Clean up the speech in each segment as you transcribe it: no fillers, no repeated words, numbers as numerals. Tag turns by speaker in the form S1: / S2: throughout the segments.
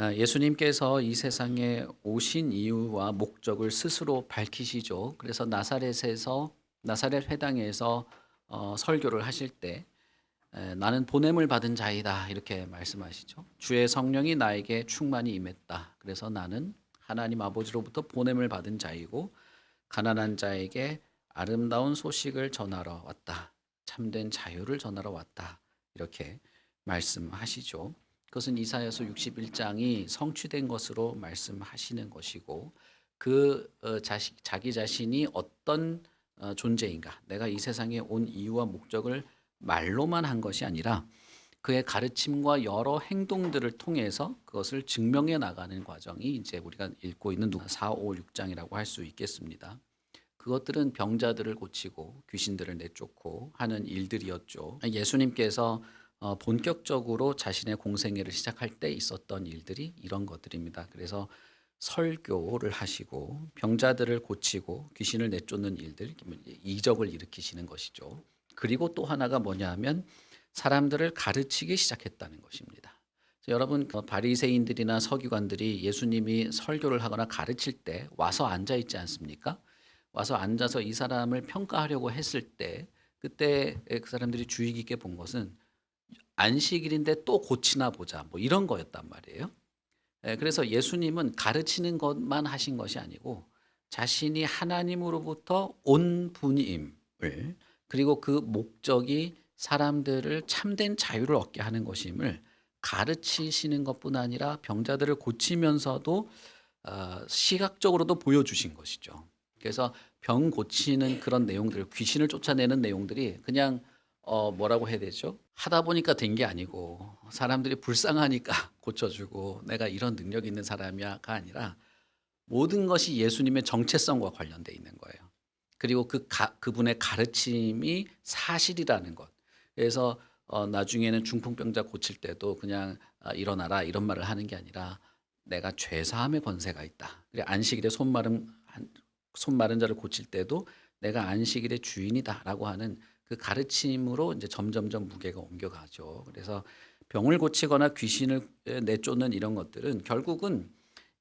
S1: 예수님께서 이 세상에 오신 이유와 목적을 스스로 밝히시죠. 그래서 나사렛 회당에서 설교를 하실 때 나는 보냄을 받은 자이다 이렇게 말씀하시죠. 주의 성령이 나에게 충만히 임했다. 그래서 나는 하나님 아버지로부터 보냄을 받은 자이고 가난한 자에게 아름다운 소식을 전하러 왔다. 참된 자유를 전하러 왔다. 이렇게 말씀하시죠. 그것은 이사야서 61장이 성취된 것으로 말씀하시는 것이고 자기 자신이 어떤 존재인가, 내가 이 세상에 온 이유와 목적을 말로만 한 것이 아니라 그의 가르침과 여러 행동들을 통해서 그것을 증명해 나가는 과정이 이제 우리가 읽고 있는 4, 5, 6장이라고 할 수 있겠습니다. 그것들은 병자들을 고치고 귀신들을 내쫓고 하는 일들이었죠. 예수님께서 본격적으로 자신의 공생애를 시작할 때 있었던 일들이 이런 것들입니다. 그래서 설교를 하시고 병자들을 고치고 귀신을 내쫓는 일들, 이적을 일으키시는 것이죠. 그리고 또 하나가 뭐냐 하면 사람들을 가르치기 시작했다는 것입니다. 여러분, 바리새인들이나 서기관들이 예수님이 설교를 하거나 가르칠 때 와서 앉아 있지 않습니까? 와서 앉아서 이 사람을 평가하려고 했을 때 그때 그 사람들이 주의 깊게 본 것은 안식일인데 또 고치나 보자 뭐 이런 거였단 말이에요. 그래서 예수님은 가르치는 것만 하신 것이 아니고 자신이 하나님으로부터 온 분임을, 그리고 그 목적이 사람들을 참된 자유를 얻게 하는 것임을 가르치시는 것뿐 아니라 병자들을 고치면서도 시각적으로도 보여주신 것이죠. 그래서 병 고치는 그런 내용들, 귀신을 쫓아내는 내용들이 그냥 뭐라고 해야 되죠? 하다 보니까 된 게 아니고 사람들이 불쌍하니까 고쳐주고 내가 이런 능력 있는 사람이야가 아니라 모든 것이 예수님의 정체성과 관련돼 있는 거예요. 그리고 그분의 가르침이 사실이라는 것. 그래서 나중에는 중풍병자 고칠 때도 그냥 일어나라 이런 말을 하는 게 아니라 내가 죄사함의 권세가 있다. 그리고 안식일에 손 마른 자를 고칠 때도 내가 안식일의 주인이다라고 하는 그 가르침으로 이제 점점점 무게가 옮겨가죠. 그래서 병을 고치거나 귀신을 내쫓는 이런 것들은 결국은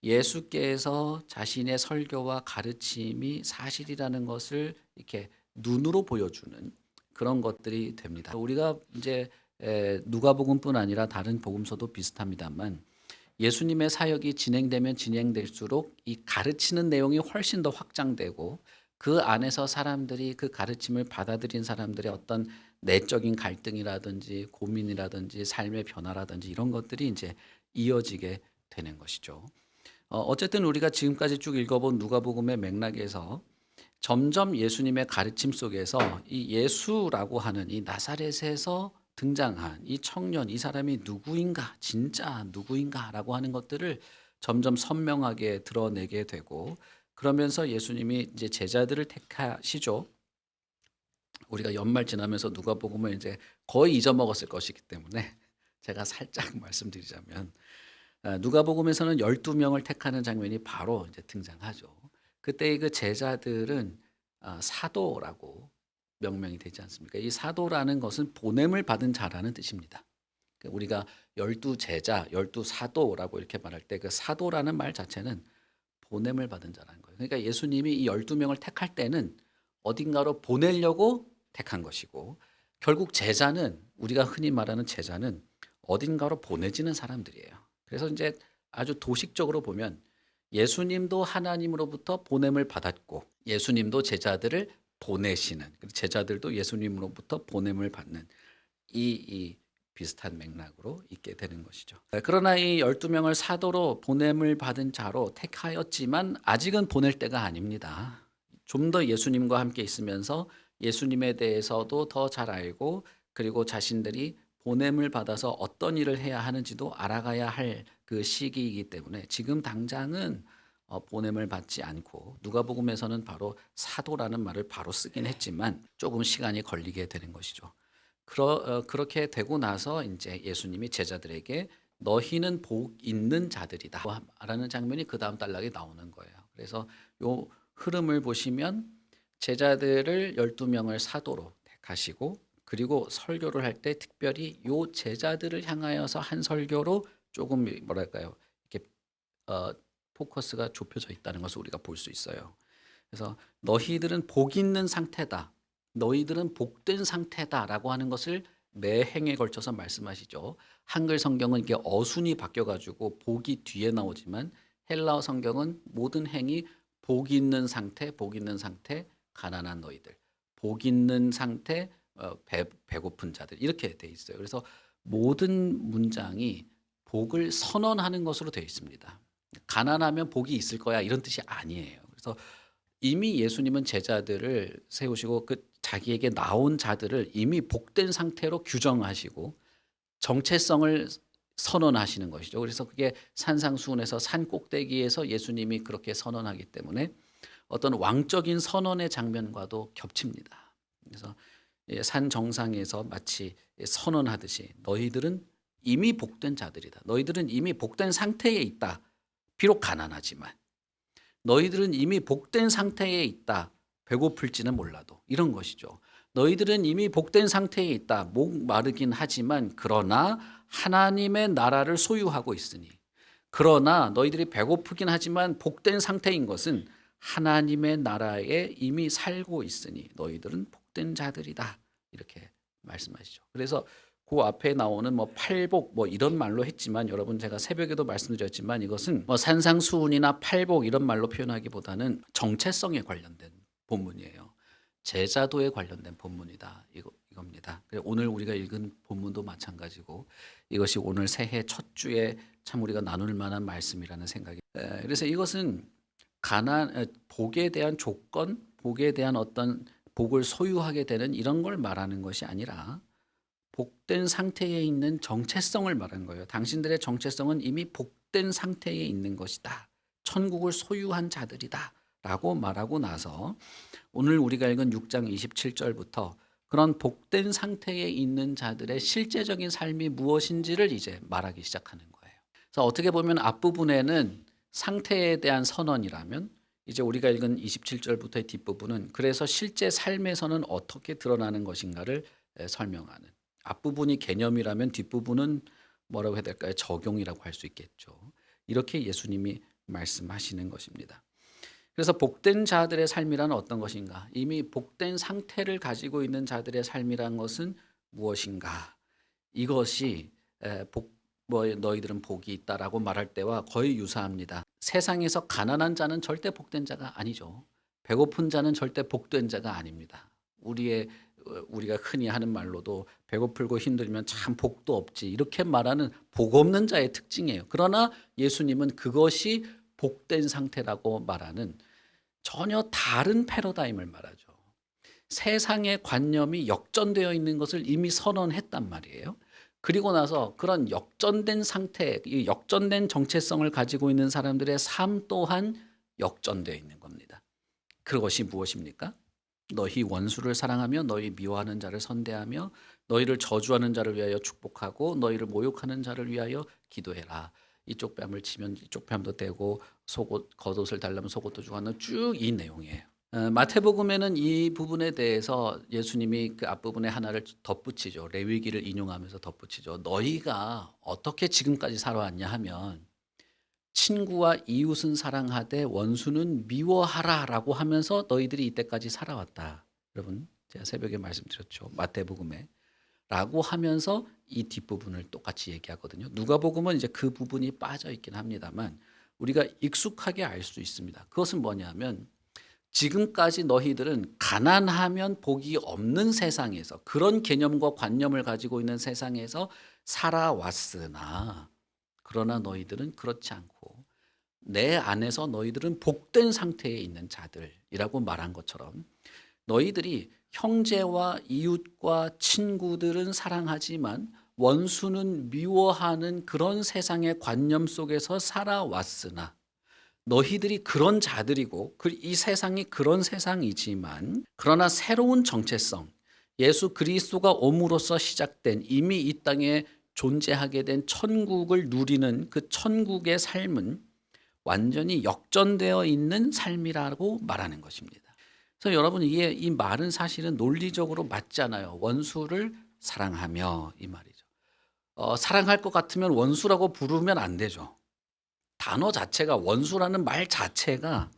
S1: 예수께서 자신의 설교와 가르침이 사실이라는 것을 이렇게 눈으로 보여주는 그런 것들이 됩니다. 우리가 이제 누가복음뿐 아니라 다른 복음서도 비슷합니다만 예수님의 사역이 진행되면 진행될수록 이 가르치는 내용이 훨씬 더 확장되고 그 안에서 사람들이 그 가르침을 받아들인 사람들의 어떤 내적인 갈등이라든지 고민이라든지 삶의 변화라든지 이런 것들이 이제 이어지게 되는 것이죠. 어쨌든 우리가 지금까지 쭉 읽어본 누가복음의 맥락에서 점점 예수님의 가르침 속에서 이 예수라고 하는 이 나사렛에서 등장한 이 청년, 이 사람이 누구인가, 진짜 누구인가라고 하는 것들을 점점 선명하게 드러내게 되고, 그러면서 예수님이 이제 제자들을 택하시죠. 우리가 연말 지나면서 누가복음을 이제 거의 잊어먹었을 것이기 때문에 제가 살짝 말씀드리자면 누가복음에서는 12명을 택하는 장면이 바로 이제 등장하죠. 그때 그 제자들은 사도라고 명명이 되지 않습니까? 이 사도라는 것은 보냄을 받은 자라는 뜻입니다. 우리가 12제자, 12사도라고 이렇게 말할 때 그 사도라는 말 자체는 보냄을 받은 자라는 거예요. 그러니까 예수님이 이 12명을 택할 때는 어딘가로 보내려고 택한 것이고, 결국 제자는, 우리가 흔히 말하는 제자는 어딘가로 보내지는 사람들이에요. 그래서 이제 아주 도식적으로 보면 예수님도 하나님으로부터 보냄을 받았고 예수님도 제자들을 보내시는, 제자들도 예수님으로부터 보냄을 받는 이 비슷한 맥락으로 있게 되는 것이죠. 그러나 이 12명을 사도로 보냄을 받은 자로 택하였지만 아직은 보낼 때가 아닙니다. 좀 더 예수님과 함께 있으면서 예수님에 대해서도 더 잘 알고, 그리고 자신들이 보냄을 받아서 어떤 일을 해야 하는지도 알아가야 할 그 시기이기 때문에 지금 당장은 보냄을 받지 않고, 누가복음에서는 바로 사도라는 말을 바로 쓰긴 했지만 조금 시간이 걸리게 되는 것이죠. 그렇게 되고 나서 이제 예수님이 제자들에게 너희는 복 있는 자들이다 라는 장면이 그 다음 단락에 나오는 거예요. 그래서 요 흐름을 보시면 제자들을 12명을 사도로 택하시고, 그리고 설교를 할 때 특별히 요 제자들을 향하여서 한 설교로 조금 뭐랄까요, 어, 포커스가 좁혀져 있다는 것을 우리가 볼 수 있어요. 그래서 너희들은 복 있는 상태다. 너희들은 복된 상태다라고 하는 것을 매 행에 걸쳐서 말씀하시죠. 한글 성경은 이게 어순이 바뀌어 가지고 복이 뒤에 나오지만 헬라어 성경은 모든 행이 복 있는 상태, 복 있는 상태, 가난한 너희들, 복 있는 상태, 배고픈 자들 이렇게 돼 있어요. 그래서 모든 문장이 복을 선언하는 것으로 되어 있습니다. 가난하면 복이 있을 거야 이런 뜻이 아니에요. 그래서 이미 예수님은 제자들을 세우시고 그 자기에게 나온 자들을 이미 복된 상태로 규정하시고 정체성을 선언하시는 것이죠. 그래서 그게 산상수훈에서 산 꼭대기에서 예수님이 그렇게 선언하기 때문에 어떤 왕적인 선언의 장면과도 겹칩니다. 그래서 산 정상에서 마치 선언하듯이 너희들은 이미 복된 자들이다. 너희들은 이미 복된 상태에 있다. 비록 가난하지만 너희들은 이미 복된 상태에 있다. 배고플지는 몰라도 이런 것이죠. 너희들은 이미 복된 상태에 있다. 목 마르긴 하지만 그러나 하나님의 나라를 소유하고 있으니 그러나 너희들이 배고프긴 하지만 복된 상태인 것은 하나님의 나라에 이미 살고 있으니 너희들은 복된 자들이다. 이렇게 말씀하시죠. 그래서 그 앞에 나오는 뭐 팔복 뭐 이런 말로 했지만 여러분 제가 새벽에도 말씀드렸지만 이것은 뭐 산상수훈이나 팔복 이런 말로 표현하기보다는 정체성에 관련된 본문이에요. 제자도에 관련된 본문이다. 이겁니다. 오늘 우리가 읽은 본문도 마찬가지고 이것이 오늘 새해 첫 주에 참 우리가 나눌 만한 말씀이라는 생각이. 그래서 이것은 복에 대한 조건, 복에 대한 어떤 복을 소유하게 되는 이런 걸 말하는 것이 아니라 복된 상태에 있는 정체성을 말하는 거예요. 당신들의 정체성은 이미 복된 상태에 있는 것이다. 천국을 소유한 자들이다. 라고 말하고 나서 오늘 우리가 읽은 6장 27절부터 그런 복된 상태에 있는 자들의 실제적인 삶이 무엇인지를 이제 말하기 시작하는 거예요. 그래서 어떻게 보면 앞부분에는 상태에 대한 선언이라면 이제 우리가 읽은 27절부터의 뒷부분은 그래서 실제 삶에서는 어떻게 드러나는 것인가를 설명하는, 앞부분이 개념이라면 뒷부분은 뭐라고 해야 될까요? 적용이라고 할 수 있겠죠. 이렇게 예수님이 말씀하시는 것입니다. 그래서 복된 자들의 삶이란 어떤 것인가? 이미 복된 상태를 가지고 있는 자들의 삶이란 것은 무엇인가? 이것이 너희들은 복이 있다라고 말할 때와 거의 유사합니다. 세상에서 가난한 자는 절대 복된 자가 아니죠. 배고픈 자는 절대 복된 자가 아닙니다. 우리가 흔히 하는 말로도 배고플고 힘들면 참 복도 없지 이렇게 말하는 복 없는 자의 특징이에요. 그러나 예수님은 그것이 복된 상태라고 말하는 전혀 다른 패러다임을 말하죠. 세상의 관념이 역전되어 있는 것을 이미 선언했단 말이에요. 그리고 나서 그런 역전된 상태, 이 역전된 정체성을 가지고 있는 사람들의 삶 또한 역전되어 있는 겁니다. 그것이 무엇입니까? 너희 원수를 사랑하며 너희 미워하는 자를 선대하며 너희를 저주하는 자를 위하여 축복하고 너희를 모욕하는 자를 위하여 기도해라. 이쪽 뺨을 치면 이쪽 뺨도 떼고 겉옷을 달라면 속옷도 주고 하는 쭉 이 내용이에요. 마태복음에는 이 부분에 대해서 예수님이 그 앞부분에 하나를 덧붙이죠. 레위기를 인용하면서 덧붙이죠. 너희가 어떻게 지금까지 살아왔냐 하면 친구와 이웃은 사랑하되 원수는 미워하라라고 하면서 너희들이 이때까지 살아왔다. 여러분 제가 새벽에 말씀드렸죠. 마태복음에 라고 하면서 이 뒷부분을 똑같이 얘기하거든요. 누가복음은 이제 그 부분이 빠져 있긴 합니다만 우리가 익숙하게 알 수 있습니다. 그것은 뭐냐면 지금까지 너희들은 가난하면 복이 없는 세상에서 그런 개념과 관념을 가지고 있는 세상에서 살아왔으나 그러나 너희들은 그렇지 않고 내 안에서 너희들은 복된 상태에 있는 자들이라고 말한 것처럼 너희들이 형제와 이웃과 친구들은 사랑하지만 원수는 미워하는 그런 세상의 관념 속에서 살아왔으나 너희들이 그런 자들이고 이 세상이 그런 세상이지만 그러나 새로운 정체성, 예수 그리스도가 옴으로써 시작된 이미 이 땅에 존재하게 된 천국을 누리는 그 천국의 삶은 완전히 역전되어 있는 삶이라고 말하는 것입니다. 그래서 여러분 이 말은 사실은 논리적으로 맞잖아요. 원수를 사랑하며 이 말이죠. 사랑할 것 같으면 원수라고 부르면 안 되죠. 단어 자체가 원수라는 말 자체가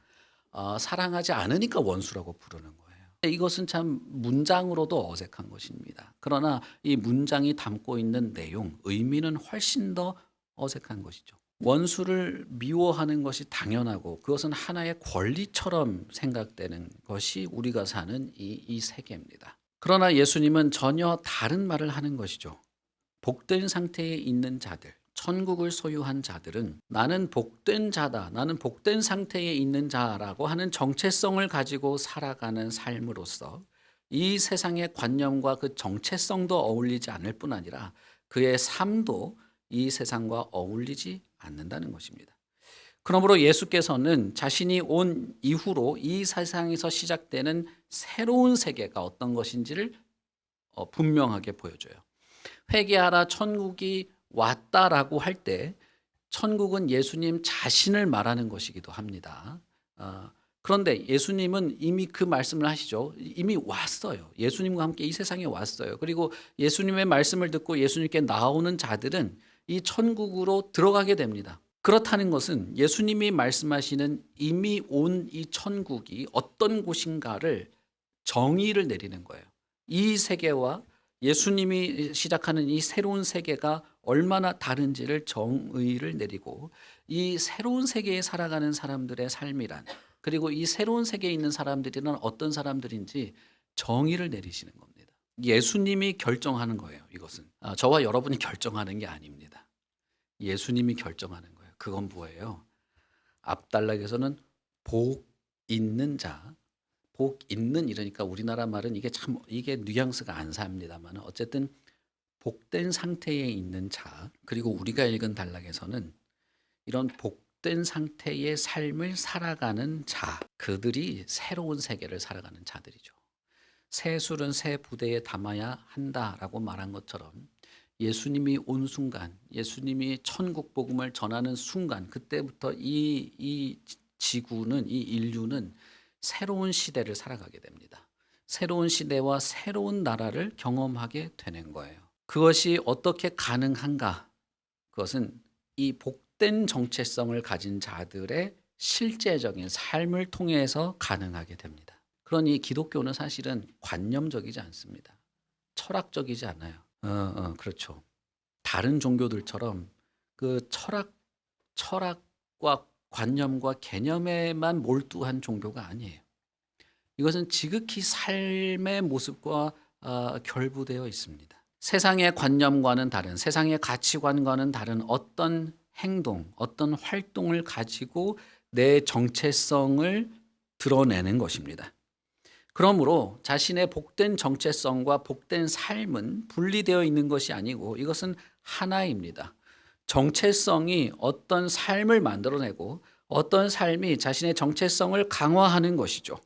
S1: 사랑하지 않으니까 원수라고 부르는 거예요. 이것은 참 문장으로도 어색한 것입니다. 그러나 이 문장이 담고 있는 내용, 의미는 훨씬 더 어색한 것이죠. 원수를 미워하는 것이 당연하고 그것은 하나의 권리처럼 생각되는 것이 우리가 사는 이 세계입니다. 그러나 예수님은 전혀 다른 말을 하는 것이죠. 복된 상태에 있는 자들, 천국을 소유한 자들은 나는 복된 자다, 나는 복된 상태에 있는 자라고 하는 정체성을 가지고 살아가는 삶으로서 이 세상의 관념과 그 정체성도 어울리지 않을 뿐 아니라 그의 삶도 이 세상과 어울리지 않는다는 것입니다. 그러므로 예수께서는 자신이 온 이후로 이 세상에서 시작되는 새로운 세계가 어떤 것인지를 분명하게 보여줘요. 회개하라 천국이 왔다라고 할 때 천국은 예수님 자신을 말하는 것이기도 합니다. 그런데 예수님은 이미 그 말씀을 하시죠. 이미 왔어요. 예수님과 함께 이 세상에 왔어요. 그리고 예수님의 말씀을 듣고 예수님께 나오는 자들은 이 천국으로 들어가게 됩니다. 그렇다는 것은 예수님이 말씀하시는 이미 온 이 천국이 어떤 곳인가를 정의를 내리는 거예요. 이 세계와 예수님이 시작하는 이 새로운 세계가 얼마나 다른지를 정의를 내리고 이 새로운 세계에 살아가는 사람들의 삶이란 그리고 이 새로운 세계에 있는 사람들이란 어떤 사람들인지 정의를 내리시는 겁니다. 예수님이 결정하는 거예요. 이것은 저와 여러분이 결정하는 게 아닙니다. 예수님이 결정하는 거예요. 그건 뭐예요? 앞단락에서는 복 있는 자, 복 있는 이러니까 우리나라 말은 이게 뉘앙스가 안 삽니다만 어쨌든 복된 상태에 있는 자, 그리고 우리가 읽은 단락에서는 이런 복된 상태의 삶을 살아가는 자, 그들이 새로운 세계를 살아가는 자들이죠. 새 술은 새 부대에 담아야 한다라고 말한 것처럼 예수님이 온 순간, 예수님이 천국 복음을 전하는 순간, 그때부터 이 지구는, 이 인류는 새로운 시대를 살아가게 됩니다. 새로운 시대와 새로운 나라를 경험하게 되는 거예요. 그것이 어떻게 가능한가? 그것은 이 복된 정체성을 가진 자들의 실제적인 삶을 통해서 가능하게 됩니다. 그러니 기독교는 사실은 관념적이지 않습니다. 철학적이지 않아요. 그렇죠. 다른 종교들처럼 그 철학과 관념과 개념에만 몰두한 종교가 아니에요. 이것은 지극히 삶의 모습과 결부되어 있습니다. 세상의 관념과는 다른, 세상의 가치관과는 다른 어떤 행동, 어떤 활동을 가지고 내 정체성을 드러내는 것입니다. 그러므로 자신의 복된 정체성과 복된 삶은 분리되어 있는 것이 아니고 이것은 하나입니다. 정체성이 어떤 삶을 만들어내고 어떤 삶이 자신의 정체성을 강화하는 것이죠.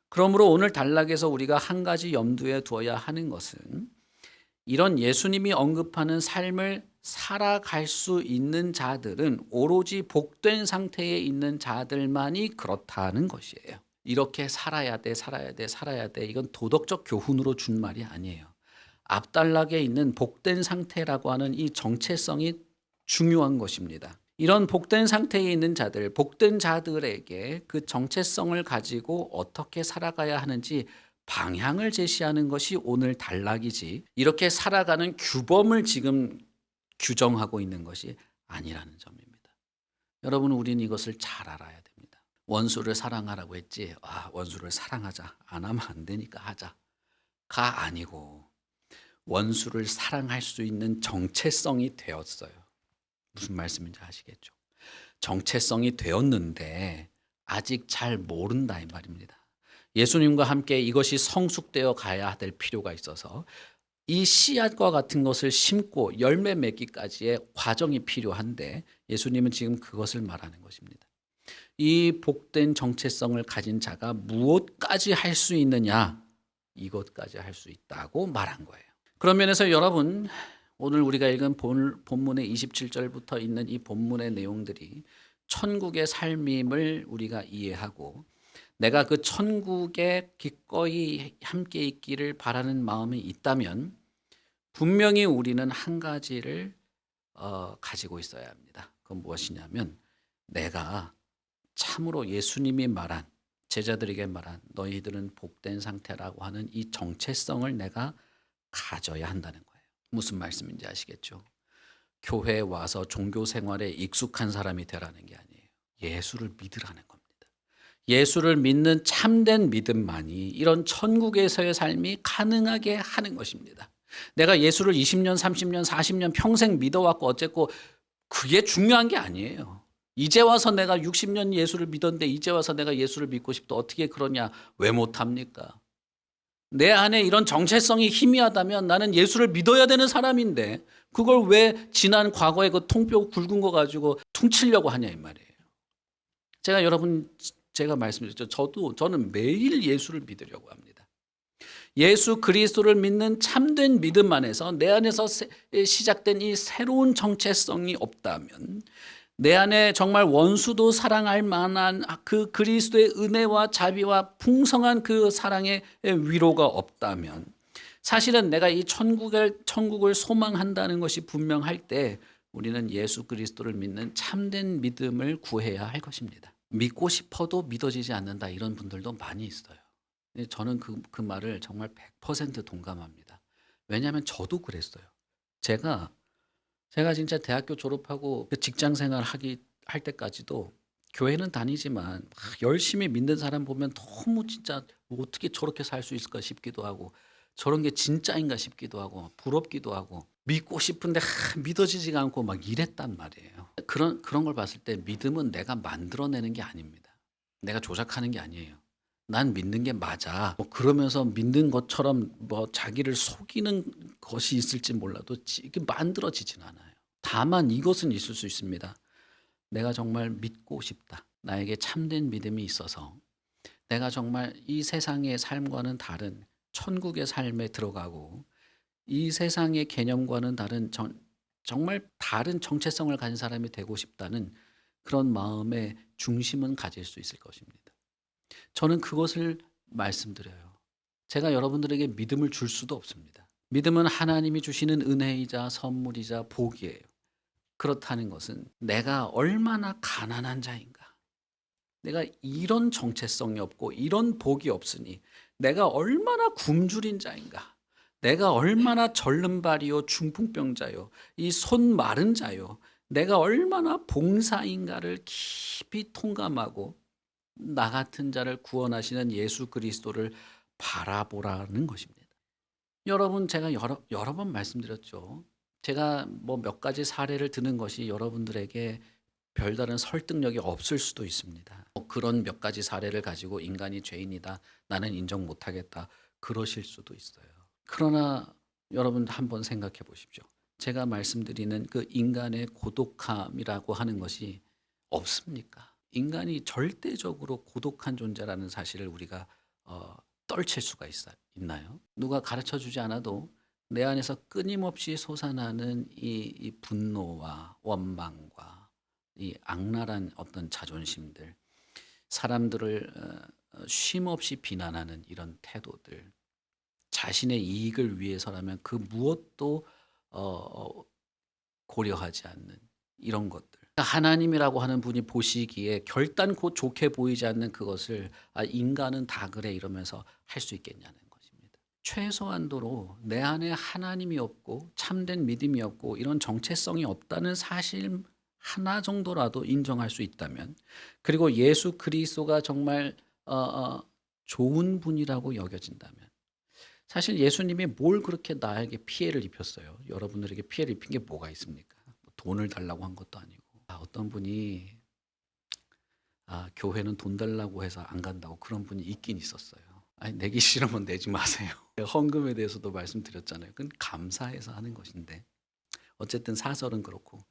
S1: 그러므로 오늘 단락에서 우리가 한 가지 염두에 두어야 하는 것은 이런 예수님이 언급하는 삶을 살아갈 수 있는 자들은 오로지 복된 상태에 있는 자들만이 그렇다는 것이에요. 이렇게 살아야 돼, 살아야 돼, 살아야 돼. 이건 도덕적 교훈으로 준 말이 아니에요. 앞단락에 있는 복된 상태라고 하는 이 정체성이 중요한 것입니다. 이런 복된 상태에 있는 자들, 복된 자들에게 그 정체성을 가지고 어떻게 살아가야 하는지 방향을 제시하는 것이 오늘 단락이지 이렇게 살아가는 규범을 지금 규정하고 있는 것이 아니라는 점입니다. 여러분, 우리는 이것을 잘 알아야 됩니다. 원수를 사랑하라고 했지, 원수를 사랑하자, 안 하면 안 되니까 하자가 아니고 원수를 사랑할 수 있는 정체성이 되었어요. 무슨 말씀인지 아시겠죠? 정체성이 되었는데 아직 잘 모른다 이 말입니다. 예수님과 함께 이것이 성숙되어 가야 될 필요가 있어서 이 씨앗과 같은 것을 심고 열매 맺기까지의 과정이 필요한데 예수님은 지금 그것을 말하는 것입니다. 이 복된 정체성을 가진 자가 무엇까지 할 수 있느냐? 이것까지 할 수 있다고 말한 거예요. 그런 면에서 여러분, 오늘 우리가 읽은 본문의 27절부터 있는 이 본문의 내용들이 천국의 삶임을 우리가 이해하고 내가 그 천국에 기꺼이 함께 있기를 바라는 마음이 있다면 분명히 우리는 한 가지를 가지고 있어야 합니다. 그건 무엇이냐면 내가 참으로 예수님이 말한, 제자들에게 말한 너희들은 복된 상태라고 하는 이 정체성을 내가 가져야 한다는 거예요. 무슨 말씀인지 아시겠죠? 교회에 와서 종교 생활에 익숙한 사람이 되라는 게 아니에요. 예수를 믿으라는 겁니다. 예수를 믿는 참된 믿음만이 이런 천국에서의 삶이 가능하게 하는 것입니다. 내가 예수를 20년, 30년, 40년 평생 믿어왔고 어쨌고 그게 중요한 게 아니에요. 이제 와서 내가 60년 예수를 믿었는데 이제 와서 내가 예수를 믿고 싶다. 어떻게 그러냐? 왜 못합니까? 내 안에 이런 정체성이 희미하다면 나는 예수를 믿어야 되는 사람인데 그걸 왜 지난 과거의 그 통뼈 굵은 거 가지고 퉁치려고 하냐 이 말이에요. 제가 말씀드렸죠. 저는 매일 예수를 믿으려고 합니다. 예수 그리스도를 믿는 참된 믿음 안에서 내 안에서 시작된 이 새로운 정체성이 없다면 내 안에 정말 원수도 사랑할 만한 그 그리스도의 은혜와 자비와 풍성한 그 사랑의 위로가 없다면 사실은 내가 이 천국을 소망한다는 것이 분명할 때 우리는 예수 그리스도를 믿는 참된 믿음을 구해야 할 것입니다. 믿고 싶어도 믿어지지 않는다 이런 분들도 많이 있어요. 저는 그 말을 정말 100% 동감합니다. 왜냐하면 저도 그랬어요. 제가 진짜 대학교 졸업하고 그 직장 생활 할 때까지도 교회는 다니지만 열심히 믿는 사람 보면 너무 진짜 어떻게 저렇게 살 수 있을까 싶기도 하고 저런 게 진짜인가 싶기도 하고 부럽기도 하고 믿고 싶은데 믿어지지가 않고 막 이랬단 말이에요. 그런 걸 봤을 때 믿음은 내가 만들어내는 게 아닙니다. 내가 조작하는 게 아니에요. 난 믿는 게 맞아. 뭐 그러면서 믿는 것처럼 뭐 자기를 속이는 것이 있을지 몰라도 이게 만들어지진 않아요. 다만 이것은 있을 수 있습니다. 내가 정말 믿고 싶다. 나에게 참된 믿음이 있어서 내가 정말 이 세상의 삶과는 다른 천국의 삶에 들어가고 이 세상의 개념과는 다른 정말 다른 정체성을 가진 사람이 되고 싶다는 그런 마음의 중심은 가질 수 있을 것입니다. 저는 그것을 말씀드려요. 제가 여러분들에게 믿음을 줄 수도 없습니다. 믿음은 하나님이 주시는 은혜이자 선물이자 복이에요. 그렇다는 것은 내가 얼마나 가난한 자인가. 내가 이런 정체성이 없고 이런 복이 없으니 내가 얼마나 굶주린 자인가. 내가 얼마나 절름발이요 중풍병자요 이 손 마른 자요 내가 얼마나 봉사인가를 깊이 통감하고 나 같은 자를 구원하시는 예수 그리스도를 바라보라는 것입니다. 여러분 제가 여러 번 말씀드렸죠. 제가 뭐 몇 가지 사례를 드는 것이 여러분들에게 별다른 설득력이 없을 수도 있습니다. 그런 몇 가지 사례를 가지고 인간이 죄인이다. 나는 인정 못하겠다. 그러실 수도 있어요. 그러나 여러분 한번 생각해 보십시오. 제가 말씀드리는 그 인간의 고독함이라고 하는 것이 없습니까? 인간이 절대적으로 고독한 존재라는 사실을 우리가 떨칠 수가 있나요? 누가 가르쳐 주지 않아도 내 안에서 끊임없이 솟아나는 이 분노와 원망과 이 악랄한 어떤 자존심들, 사람들을 쉼없이 비난하는 이런 태도들, 자신의 이익을 위해서라면 그 무엇도 고려하지 않는 이런 것들. 하나님이라고 하는 분이 보시기에 결단코 좋게 보이지 않는 그것을 인간은 다 그래 이러면서 할 수 있겠냐는 것입니다. 최소한도로 내 안에 하나님이 없고 참된 믿음이 없고 이런 정체성이 없다는 사실 하나 정도라도 인정할 수 있다면 그리고 예수 그리스도가 정말 좋은 분이라고 여겨진다면 사실 예수님이 뭘 그렇게 나에게 피해를 입혔어요? 여러분들에게 피해를 입힌 게 뭐가 있습니까? 돈을 달라고 한 것도 아니고 어떤 분이 교회는 돈 달라고 해서 안 간다고 그런 분이 있긴 있었어요. 아니, 내기 싫으면 내지 마세요. 헌금에 대해서도 말씀드렸잖아요. 그건 감사해서 하는 것인데 어쨌든 사설은 그렇고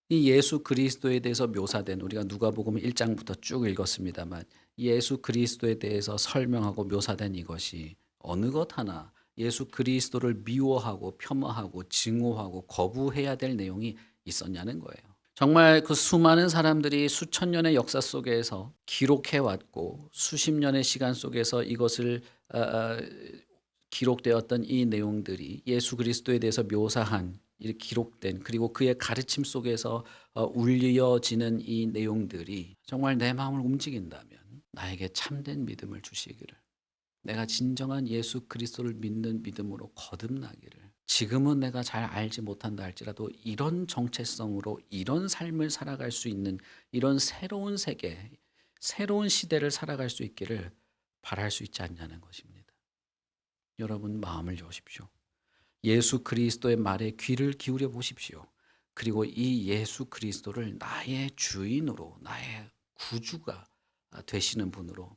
S1: 이 예수 그리스도에 대해서 묘사된 우리가 누가복음 1장부터 쭉 읽었습니다만 예수 그리스도에 대해서 설명하고 묘사된 이것이 어느 것 하나 예수 그리스도를 미워하고 폄하하고 증오하고 거부해야 될 내용이 있었냐는 거예요. 정말 그 수많은 사람들이 수천 년의 역사 속에서 기록해왔고 수십 년의 시간 속에서 이것을 기록되었던 이 내용들이 예수 그리스도에 대해서 묘사한 이렇게 기록된 그리고 그의 가르침 속에서 울려지는 이 내용들이 정말 내 마음을 움직인다면 나에게 참된 믿음을 주시기를, 내가 진정한 예수 그리스도를 믿는 믿음으로 거듭나기를, 지금은 내가 잘 알지 못한다 할지라도 이런 정체성으로 이런 삶을 살아갈 수 있는 이런 새로운 세계, 새로운 시대를 살아갈 수 있기를 바랄 수 있지 않냐는 것입니다. 여러분 마음을 여십시오. 예수 그리스도의 말에 귀를 기울여 보십시오. 그리고 이 예수 그리스도를 나의 주인으로, 나의 구주가 되시는 분으로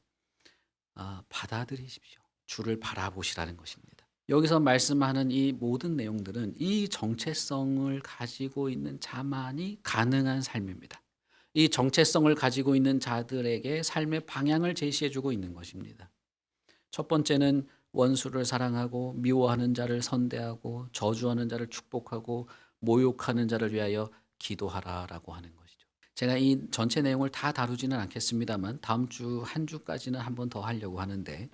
S1: 받아들이십시오. 주를 바라보시라는 것입니다. 여기서 말씀하는 이 모든 내용들은 이 정체성을 가지고 있는 자만이 가능한 삶입니다. 이 정체성을 가지고 있는 자들에게 삶의 방향을 제시해주고 있는 것입니다. 첫 번째는 원수를 사랑하고 미워하는 자를 선대하고 저주하는 자를 축복하고 모욕하는 자를 위하여 기도하라라고 하는 것이죠. 제가 이 전체 내용을 다 다루지는 않겠습니다만 다음 주 한 주까지는 한 번 더 하려고 하는데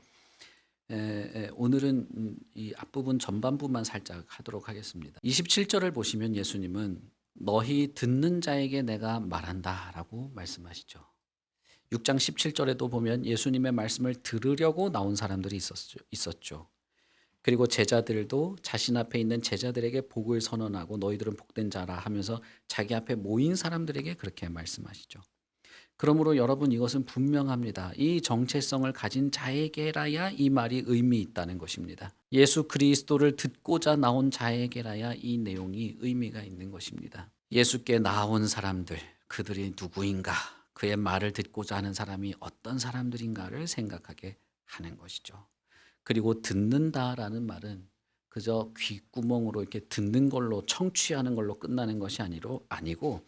S1: 오늘은 이 앞부분 전반부만 살짝 하도록 하겠습니다. 27절을 보시면 예수님은 너희 듣는 자에게 내가 말한다라고 말씀하시죠. 6장 17절에도 보면 예수님의 말씀을 들으려고 나온 사람들이 있었죠. 그리고 제자들도 자신 앞에 있는 제자들에게 복을 선언하고 너희들은 복된 자라 하면서 자기 앞에 모인 사람들에게 그렇게 말씀하시죠. 그러므로 여러분 이것은 분명합니다. 이 정체성을 가진 자에게라야 이 말이 의미 있다는 것입니다. 예수 그리스도를 듣고자 나온 자에게라야 이 내용이 의미가 있는 것입니다. 예수께 나온 사람들, 그들이 누구인가, 그의 말을 듣고자 하는 사람이 어떤 사람들인가를 생각하게 하는 것이죠. 그리고 듣는다라는 말은 그저 귓구멍으로 이렇게 듣는 걸로, 청취하는 걸로 끝나는 것이 아니고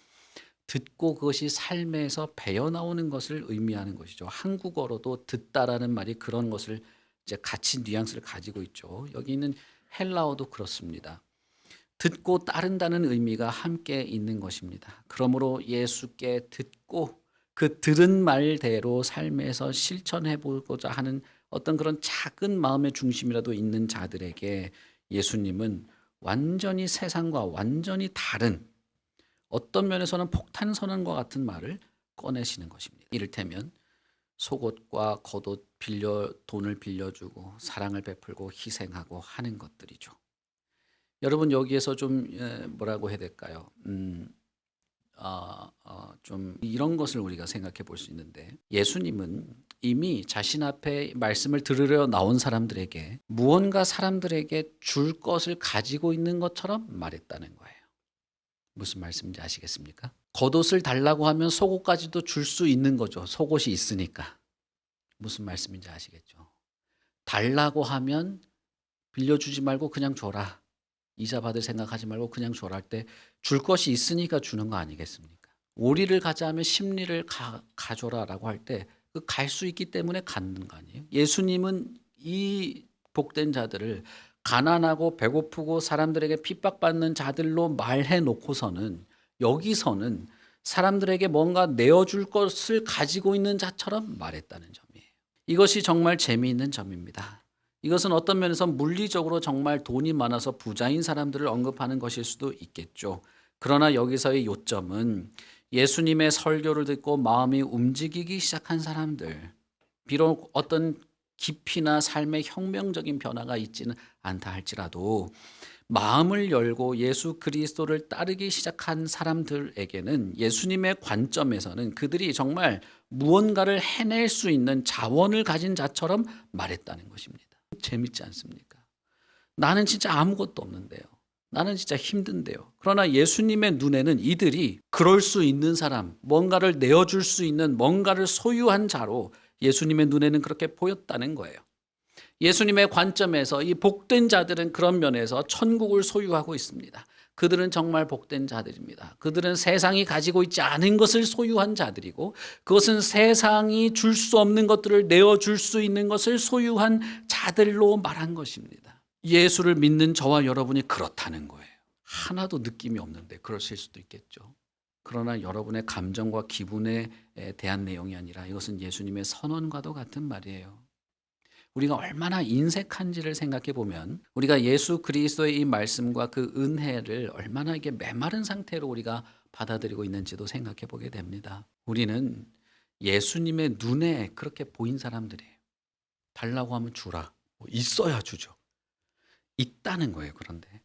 S1: 듣고 그것이 삶에서 배어나오는 것을 의미하는 것이죠. 한국어로도 듣다라는 말이 그런 것을 이제 같이 뉘앙스를 가지고 있죠. 여기 있는 헬라어도 그렇습니다. 듣고 따른다는 의미가 함께 있는 것입니다. 그러므로 예수께 듣고 그 들은 말대로 삶에서 실천해 보고자 하는 어떤 그런 작은 마음의 중심이라도 있는 자들에게 예수님은 완전히 세상과 완전히 다른, 어떤 면에서는 폭탄 선언과 같은 말을 꺼내시는 것입니다. 이를테면 속옷과 겉옷 돈을 빌려주고 사랑을 베풀고 희생하고 하는 것들이죠. 여러분 여기에서 좀 뭐라고 해야 될까요? 좀 이런 것을 우리가 생각해 볼 수 있는데, 예수님은 이미 자신 앞에 말씀을 들으려 나온 사람들에게 무언가 사람들에게 줄 것을 가지고 있는 것처럼 말했다는 거예요. 무슨 말씀인지 아시겠습니까? 겉옷을 달라고 하면 속옷까지도 줄 수 있는 거죠. 속옷이 있으니까. 무슨 말씀인지 아시겠죠? 달라고 하면 빌려주지 말고 그냥 줘라. 이자 받을 생각하지 말고 그냥 줘라 할 때 줄 것이 있으니까 주는 거 아니겠습니까? 오리를 가자 하면 십리를 가줘라라고 할 때 그 갈 수 있기 때문에 갖는 거 아니에요? 예수님은 이 복된 자들을 가난하고 배고프고 사람들에게 핍박받는 자들로 말해 놓고서는 여기서는 사람들에게 뭔가 내어줄 것을 가지고 있는 자처럼 말했다는 점이에요. 이것이 정말 재미있는 점입니다. 이것은 어떤 면에서 물리적으로 정말 돈이 많아서 부자인 사람들을 언급하는 것일 수도 있겠죠. 그러나 여기서의 요점은 예수님의 설교를 듣고 마음이 움직이기 시작한 사람들, 비록 어떤 깊이나 삶의 혁명적인 변화가 있지는 않다 할지라도 마음을 열고 예수 그리스도를 따르기 시작한 사람들에게는 예수님의 관점에서는 그들이 정말 무언가를 해낼 수 있는 자원을 가진 자처럼 말했다는 것입니다. 재밌지 않습니까? 나는 진짜 아무것도 없는데요. 나는 진짜 힘든데요. 그러나 예수님의 눈에는 이들이 그럴 수 있는 사람, 뭔가를 내어줄 수 있는, 뭔가를 소유한 자로 예수님의 눈에는 그렇게 보였다는 거예요. 예수님의 관점에서 이 복된 자들은 그런 면에서 천국을 소유하고 있습니다. 그들은 정말 복된 자들입니다. 그들은 세상이 가지고 있지 않은 것을 소유한 자들이고, 그것은 세상이 줄 수 없는 것들을 내어줄 수 있는 것을 소유한 자들로 말한 것입니다. 예수를 믿는 저와 여러분이 그렇다는 거예요. 하나도 느낌이 없는데 그러실 수도 있겠죠. 그러나 여러분의 감정과 기분에 대한 내용이 아니라 이것은 예수님의 선언과도 같은 말이에요. 우리가 얼마나 인색한지를 생각해 보면 우리가 예수 그리스도의 이 말씀과 그 은혜를 얼마나 이게 메마른 상태로 우리가 받아들이고 있는지도 생각해 보게 됩니다. 우리는 예수님의 눈에 그렇게 보인 사람들이에요. 달라고 하면 주라. 뭐 있어야 주죠. 있다는 거예요. 그런데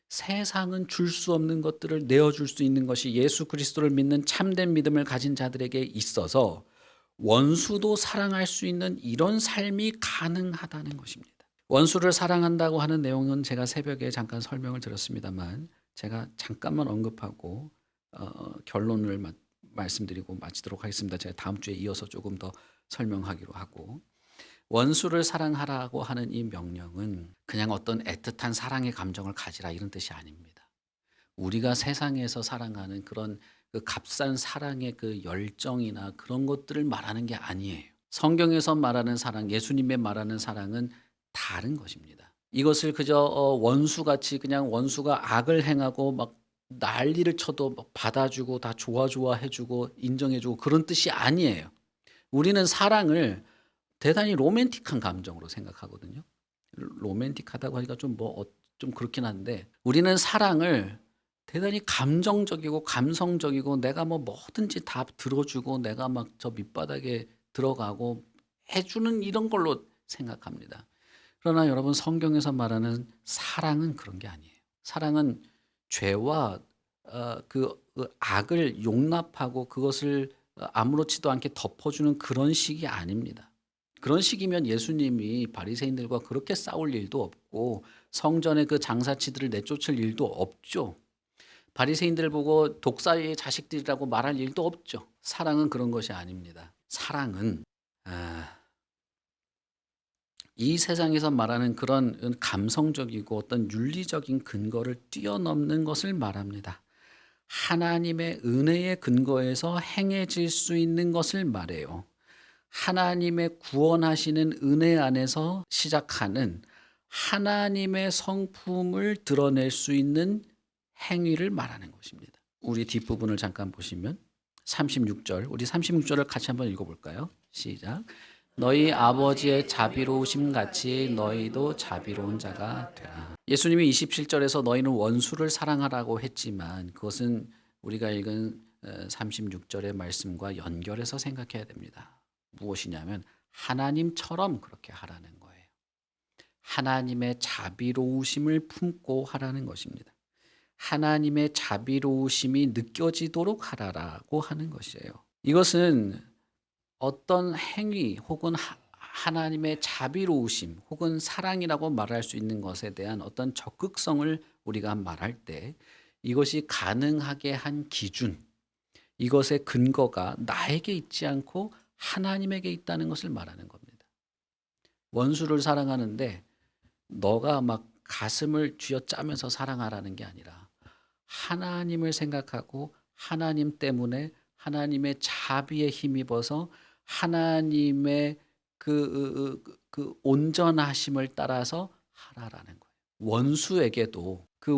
S1: 세상은 줄 수 없는 것들을 내어줄 수 있는 것이 예수 그리스도를 믿는 참된 믿음을 가진 자들에게 있어서 원수도 사랑할 수 있는 이런 삶이 가능하다는 것입니다. 원수를 사랑한다고 하는 내용은 제가 새벽에 잠깐 설명을 드렸습니다만 제가 잠깐만 언급하고 결론을 말씀드리고 마치도록 하겠습니다. 제가 다음 주에 이어서 조금 더 설명하기로 하고, 원수를 사랑하라고 하는 이 명령은 그냥 어떤 애틋한 사랑의 감정을 가지라 이런 뜻이 아닙니다. 우리가 세상에서 사랑하는 그런 그 값싼 사랑의 그 열정이나 그런 것들을 말하는 게 아니에요. 성경에서 말하는 사랑, 예수님의 말하는 사랑은 다른 것입니다. 이것을 그저 원수같이 그냥 원수가 악을 행하고 막 난리를 쳐도 막 받아주고 다 좋아해주고 인정해주고 그런 뜻이 아니에요. 우리는 사랑을 대단히 로맨틱한 감정으로 생각하거든요. 로맨틱하다고 하기가 좀 그렇긴 한데, 우리는 사랑을 대단히 감정적이고 감성적이고 내가 뭐든지 다 들어주고 내가 막 저 밑바닥에 들어가고 해주는 이런 걸로 생각합니다. 그러나 여러분, 성경에서 말하는 사랑은 그런 게 아니에요. 사랑은 죄와 그 악을 용납하고 그것을 아무렇지도 않게 덮어주는 그런 식이 아닙니다. 그런 식이면 예수님이 바리새인들과 그렇게 싸울 일도 없고 성전의 그 장사치들을 내쫓을 일도 없죠. 바리새인들 보고 독사의 자식들이라고 말할 일도 없죠. 사랑은 그런 것이 아닙니다. 사랑은 이 세상에서 말하는 그런 감성적이고 어떤 윤리적인 근거를 뛰어넘는 것을 말합니다. 하나님의 은혜의 근거에서 행해질 수 있는 것을 말해요. 하나님의 구원하시는 은혜 안에서 시작하는 하나님의 성품을 드러낼 수 있는 행위를 말하는 것입니다. 우리 뒷부분을 잠깐 보시면 36절, 우리 36절을 같이 한번 읽어볼까요? 시작. 너희 아버지의 자비로우심 같이 너희도 자비로운 자가 되라. 예수님이 27절에서 너희는 원수를 사랑하라고 했지만 그것은 우리가 읽은 36절의 말씀과 연결해서 생각해야 됩니다. 무엇이냐면 하나님처럼 그렇게 하라는 거예요. 하나님의 자비로우심을 품고 하라는 것입니다. 하나님의 자비로우심이 느껴지도록 하라라고 하는 것이에요. 이것은 어떤 행위 혹은 하나님의 자비로우심 혹은 사랑이라고 말할 수 있는 것에 대한 어떤 적극성을 우리가 말할 때 이것이 가능하게 한 기준, 이것의 근거가 나에게 있지 않고 하나님에게 있다는 것을 말하는 겁니다. 원수를 사랑하는데 너가 막 가슴을 쥐어짜면서 사랑하라는 게 아니라 하나님을 생각하고 하나님 때문에 하나님의 자비에 힘입어서 하나님의 그 온전하심을 따라서 하라라는 거예요.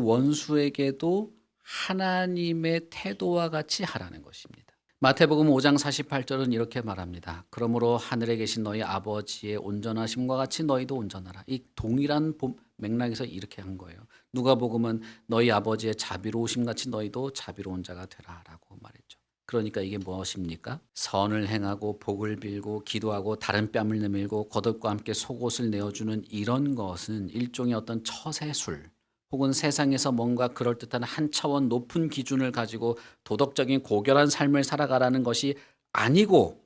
S1: 원수에게도 하나님의 태도와 같이 하라는 것입니다. 마태복음 5장 48절은 이렇게 말합니다. 그러므로 하늘에 계신 너희 아버지의 온전하심과 같이 너희도 온전하라. 이 동일한 맥락에서 이렇게 한 거예요. 누가복음은 너희 아버지의 자비로우심 같이 너희도 자비로운 자가 되라라고 말했죠. 그러니까 이게 무엇입니까? 선을 행하고 복을 빌고 기도하고 다른 뺨을 내밀고 겉옷과 함께 속옷을 내어주는 이런 것은 일종의 어떤 처세술 혹은 세상에서 뭔가 그럴듯한 한 차원 높은 기준을 가지고 도덕적인 고결한 삶을 살아가라는 것이 아니고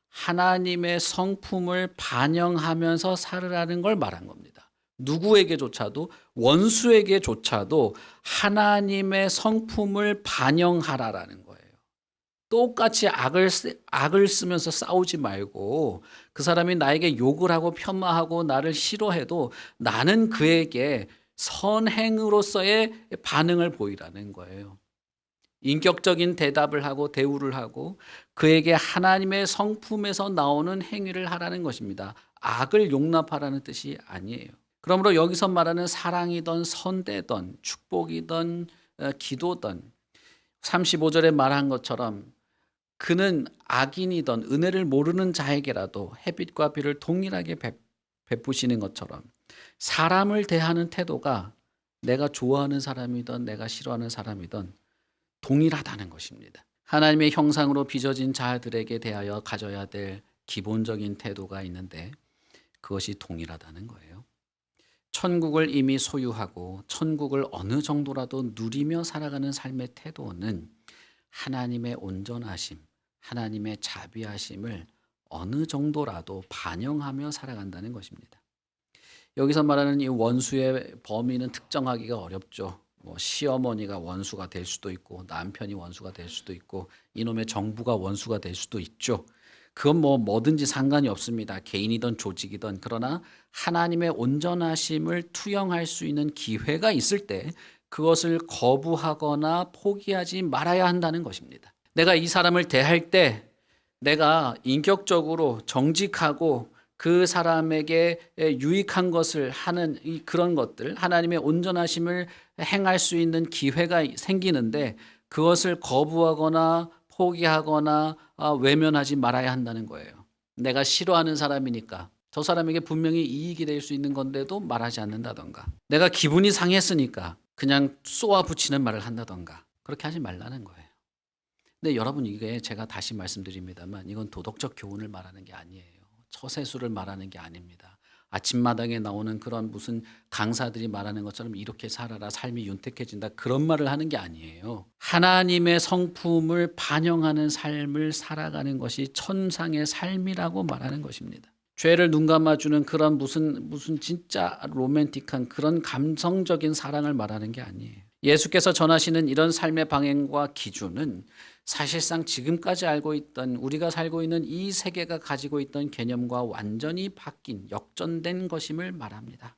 S1: 하나님의 성품을 반영하면서 살으라는 걸 말한 겁니다. 누구에게조차도, 원수에게조차도 하나님의 성품을 반영하라라는 거예요. 똑같이 악을 쓰면서 싸우지 말고 그 사람이 나에게 욕을 하고 폄하하고 나를 싫어해도 나는 그에게 선행으로서의 반응을 보이라는 거예요. 인격적인 대답을 하고 대우를 하고 그에게 하나님의 성품에서 나오는 행위를 하라는 것입니다. 악을 용납하라는 뜻이 아니에요. 그러므로 여기서 말하는 사랑이든 선대든 축복이든 기도든 35절에 말한 것처럼 그는 악인이든 은혜를 모르는 자에게라도 햇빛과 비를 동일하게 베푸시는 것처럼 사람을 대하는 태도가 내가 좋아하는 사람이든 내가 싫어하는 사람이든 동일하다는 것입니다. 하나님의 형상으로 빚어진 자들에게 대하여 가져야 될 기본적인 태도가 있는데 그것이 동일하다는 거예요. 천국을 이미 소유하고 천국을 어느 정도라도 누리며 살아가는 삶의 태도는 하나님의 온전하심, 하나님의 자비하심을 어느 정도라도 반영하며 살아간다는 것입니다. 여기서 말하는 이 원수의 범위는 특정하기가 어렵죠. 뭐 시어머니가 원수가 될 수도 있고 남편이 원수가 될 수도 있고 이놈의 정부가 원수가 될 수도 있죠. 그건 뭐든지 상관이 없습니다. 개인이든 조직이든. 그러나 하나님의 온전하심을 투영할 수 있는 기회가 있을 때 그것을 거부하거나 포기하지 말아야 한다는 것입니다. 내가 이 사람을 대할 때 내가 인격적으로 정직하고 그 사람에게 유익한 것을 하는 그런 것들, 하나님의 온전하심을 행할 수 있는 기회가 생기는데 그것을 거부하거나 포기하거나 외면하지 말아야 한다는 거예요. 내가 싫어하는 사람이니까 저 사람에게 분명히 이익이 될 수 있는 건데도 말하지 않는다던가, 내가 기분이 상했으니까 그냥 쏘아 붙이는 말을 한다던가, 그렇게 하지 말라는 거예요. 근데 여러분, 이게 제가 다시 말씀드립니다만 이건 도덕적 교훈을 말하는 게 아니에요. 처세술을 말하는 게 아닙니다. 아침마당에 나오는 그런 무슨 강사들이 말하는 것처럼 이렇게 살아라 삶이 윤택해진다 그런 말을 하는 게 아니에요. 하나님의 성품을 반영하는 삶을 살아가는 것이 천상의 삶이라고 말하는 것입니다. 죄를 눈감아주는 그런 무슨 진짜 로맨틱한 그런 감성적인 사랑을 말하는 게 아니에요. 예수께서 전하시는 이런 삶의 방향과 기준은 사실상 지금까지 알고 있던, 우리가 살고 있는 이 세계가 가지고 있던 개념과 완전히 바뀐 역전된 것임을 말합니다.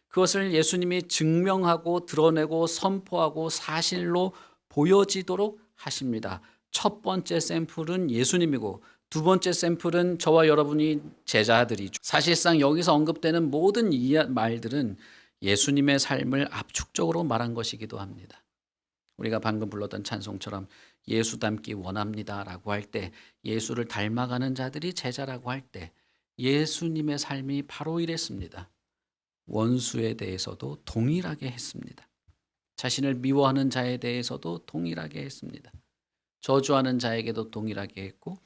S1: 그것을 예수님이 증명하고 드러내고 선포하고 사실로 보여지도록 하십니다. 첫 번째 샘플은 예수님이고 두 번째 샘플은 저와 여러분이 제자들이죠. 사실상 여기서 언급되는 모든 이 말들은 예수님의 삶을 압축적으로 말한 것이기도 합니다. 우리가 방금 불렀던 찬송처럼 예수 닮기 원합니다라고 할 때, 예수를 닮아가는 자들이 제자라고 할 때 예수님의 삶이 바로 이랬습니다. 원수에 대해서도 동일하게 했습니다. 자신을 미워하는 자에 대해서도 동일하게 했습니다. 저주하는 자에게도 동일하게 했고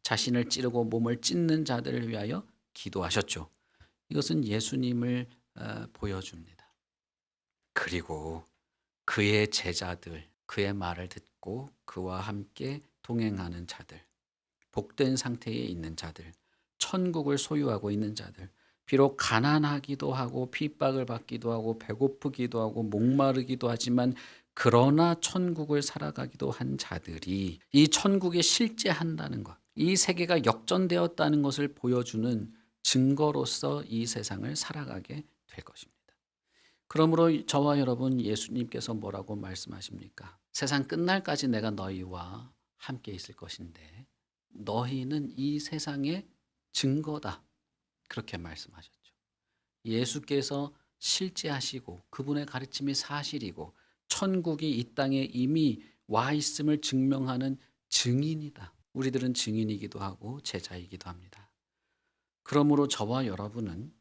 S1: 자신을 찌르고 몸을 찢는 자들을 위하여 기도하셨죠. 이것은 예수님을 보여줍니다. 그리고 그의 제자들, 그의 말을 듣고 그와 함께 동행하는 자들, 복된 상태에 있는 자들, 천국을 소유하고 있는 자들, 비록 가난하기도 하고 핍박을 받기도 하고 배고프기도 하고 목마르기도 하지만 그러나 천국을 살아가기도 한 자들이 이 천국에 실제한다는 것, 이 세계가 역전되었다는 것을 보여주는 증거로서 이 세상을 살아가게 될 것입니다. 그러므로 저와 여러분, 예수님께서 뭐라고 말씀하십니까? 세상 끝날까지 내가 너희와 함께 있을 것인데 너희는 이 세상의 증거다. 그렇게 말씀하셨죠. 예수께서 실제하시고 그분의 가르침이 사실이고 천국이 이 땅에 이미 와 있음을 증명하는 증인이다. 우리들은 증인이기도 하고 제자이기도 합니다. 그러므로 저와 여러분은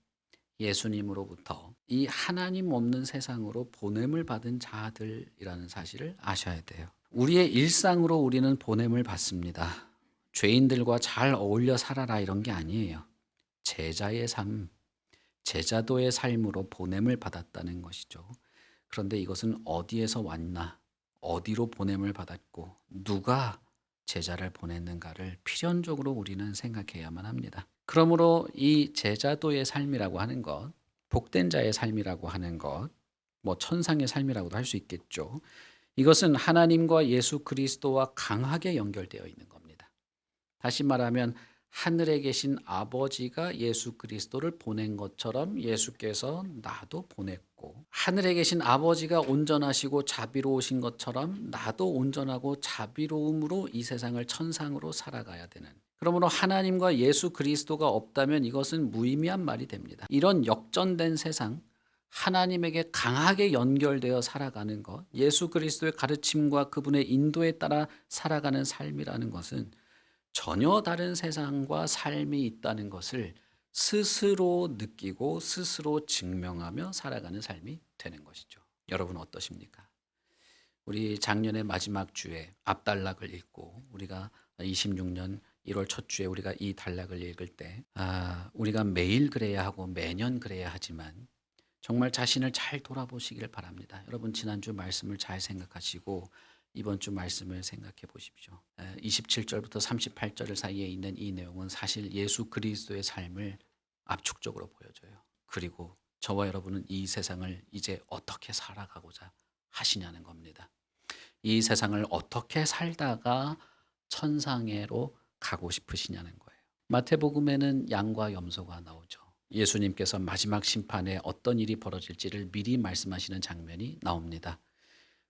S1: 예수님으로부터 이 하나님 없는 세상으로 보냄을 받은 자들이라는 사실을 아셔야 돼요. 우리의 일상으로 우리는 보냄을 받습니다. 죄인들과 잘 어울려 살아라 이런 게 아니에요. 제자의 삶, 제자도의 삶으로 보냄을 받았다는 것이죠. 그런데 이것은 어디에서 왔나, 어디로 보냄을 받았고 누가 제자를 보냈는가를 필연적으로 우리는 생각해야만 합니다. 그러므로 이 제자도의 삶이라고 하는 것, 복된 자의 삶이라고 하는 것, 뭐 천상의 삶이라고도 할 수 있겠죠. 이것은 하나님과 예수 그리스도와 강하게 연결되어 있는 겁니다. 다시 말하면 하늘에 계신 아버지가 예수 그리스도를 보낸 것처럼 예수께서 나도 보냈고, 하늘에 계신 아버지가 온전하시고 자비로우신 것처럼 나도 온전하고 자비로움으로 이 세상을 천상으로 살아가야 되는, 그러므로 하나님과 예수 그리스도가 없다면 이것은 무의미한 말이 됩니다. 이런 역전된 세상, 하나님에게 강하게 연결되어 살아가는 것, 예수 그리스도의 가르침과 그분의 인도에 따라 살아가는 삶이라는 것은 전혀 다른 세상과 삶이 있다는 것을 스스로 느끼고 스스로 증명하며 살아가는 삶이 되는 것이죠. 여러분 어떠십니까? 우리 작년의 마지막 주에 앞단락을 읽고 우리가 26년 1월 첫 주에 우리가 이 단락을 읽을 때 우리가 매일 그래야 하고 매년 그래야 하지만 정말 자신을 잘 돌아보시길 바랍니다. 여러분 지난주 말씀을 잘 생각하시고 이번 주 말씀을 생각해 보십시오. 27절부터 38절 사이에 있는 이 내용은 사실 예수 그리스도의 삶을 압축적으로 보여줘요. 그리고 저와 여러분은 이 세상을 이제 어떻게 살아가고자 하시냐는 겁니다. 이 세상을 어떻게 살다가 천상에로 가고 싶으시냐는 거예요. 마태복음에는 양과 염소가 나오죠. 예수님께서 마지막 심판에 어떤 일이 벌어질지를 미리 말씀하시는 장면이 나옵니다.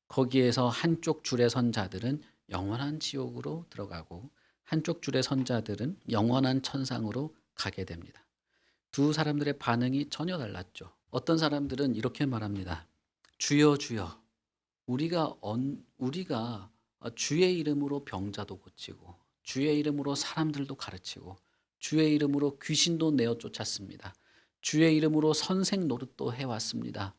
S1: 거기에서 한쪽 줄에 선 자들은 영원한 지옥으로 들어가고 한쪽 줄에 선 자들은 영원한 천상으로 가게 됩니다. 두 사람들의 반응이 전혀 달랐죠. 어떤 사람들은 이렇게 말합니다. 주여 주여 우리가 주의 이름으로 병자도 고치고 주의 이름으로 사람들도 가르치고 주의 이름으로 귀신도 내어 쫓았습니다. 주의 이름으로 선생 노릇도 해왔습니다.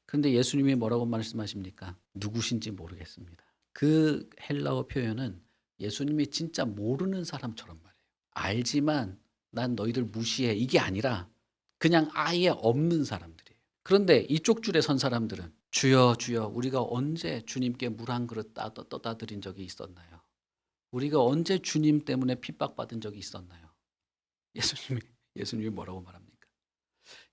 S1: 그런데 예수님이 뭐라고 말씀하십니까? 누구신지 모르겠습니다. 그 헬라어 표현은 예수님이 진짜 모르는 사람처럼 말해요. 알지만 난 너희들 무시해 이게 아니라 그냥 아예 없는 사람들이에요. 그런데 이쪽 줄에 선 사람들은 주여 주여 우리가 언제 주님께 물 한 그릇 떠다 드린 적이 있었나요? 우리가 언제 주님 때문에 핍박받은 적이 있었나요? 예수님이 뭐라고 말합니까?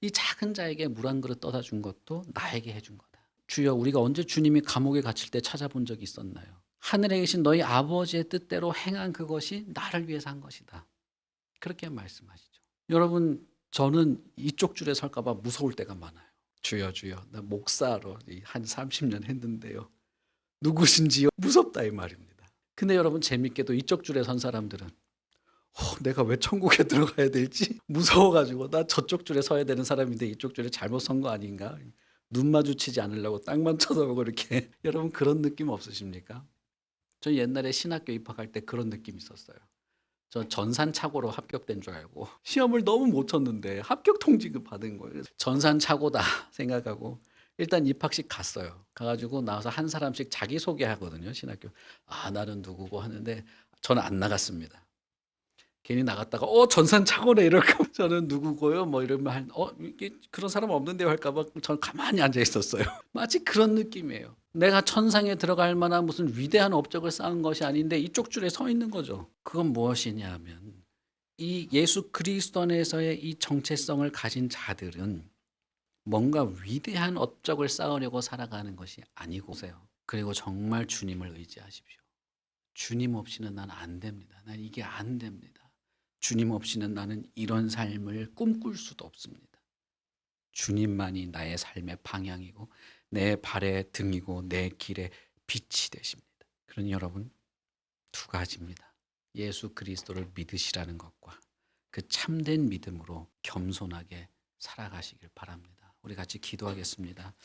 S1: 이 작은 자에게 물 한 그릇 떠다 준 것도 나에게 해준 거다. 주여 우리가 언제 주님이 감옥에 갇힐 때 찾아본 적이 있었나요? 하늘에 계신 너희 아버지의 뜻대로 행한 그것이 나를 위해서 한 것이다. 그렇게 말씀하시죠. 여러분 저는 이쪽 줄에 설까 봐 무서울 때가 많아요. 주여 주여 나 목사로 한 30년 했는데요. 누구신지요? 무섭다 이 말입니다. 근데 여러분 재밌게도 이쪽 줄에 선 사람들은 내가 왜 천국에 들어가야 될지 무서워가지고 나 저쪽 줄에 서야 되는 사람인데 이쪽 줄에 잘못 선 거 아닌가? 눈 마주치지 않으려고 땅만 쳐다보고 이렇게 여러분 그런 느낌 없으십니까? 저 옛날에 신학교 입학할 때 그런 느낌 있었어요. 저 전산착오로 합격된 줄 알고 시험을 너무 못 쳤는데 합격 통지급 받은 거예요. 전산착오다 생각하고 일단 입학식 갔어요. 가가지고 나와서 한 사람씩 자기소개하거든요. 신학교. 나는 누구고 하는데 저는 안 나갔습니다. 괜히 나갔다가 전산착오네 이럴까 봐 저는 누구고요 뭐 이러면 이게 그런 사람 없는데요 할까 봐 저는 가만히 앉아 있었어요. 마치 그런 느낌이에요. 내가 천상에 들어갈 만한 무슨 위대한 업적을 쌓은 것이 아닌데 이쪽 줄에 서 있는 거죠. 그건 무엇이냐 하면 이 예수 그리스도 안에서의 이 정체성을 가진 자들은 뭔가 위대한 업적을 쌓으려고 살아가는 것이 아니고세요. 그리고 정말 주님을 의지하십시오. 주님 없이는 난 안 됩니다. 난 이게 안 됩니다. 주님 없이는 나는 이런 삶을 꿈꿀 수도 없습니다. 주님만이 나의 삶의 방향이고 내 발의 등이고 내 길의 빛이 되십니다. 그러니 여러분 두 가지입니다. 예수 그리스도를 믿으시라는 것과 그 참된 믿음으로 겸손하게 살아가시길 바랍니다. 우리 같이 기도하겠습니다.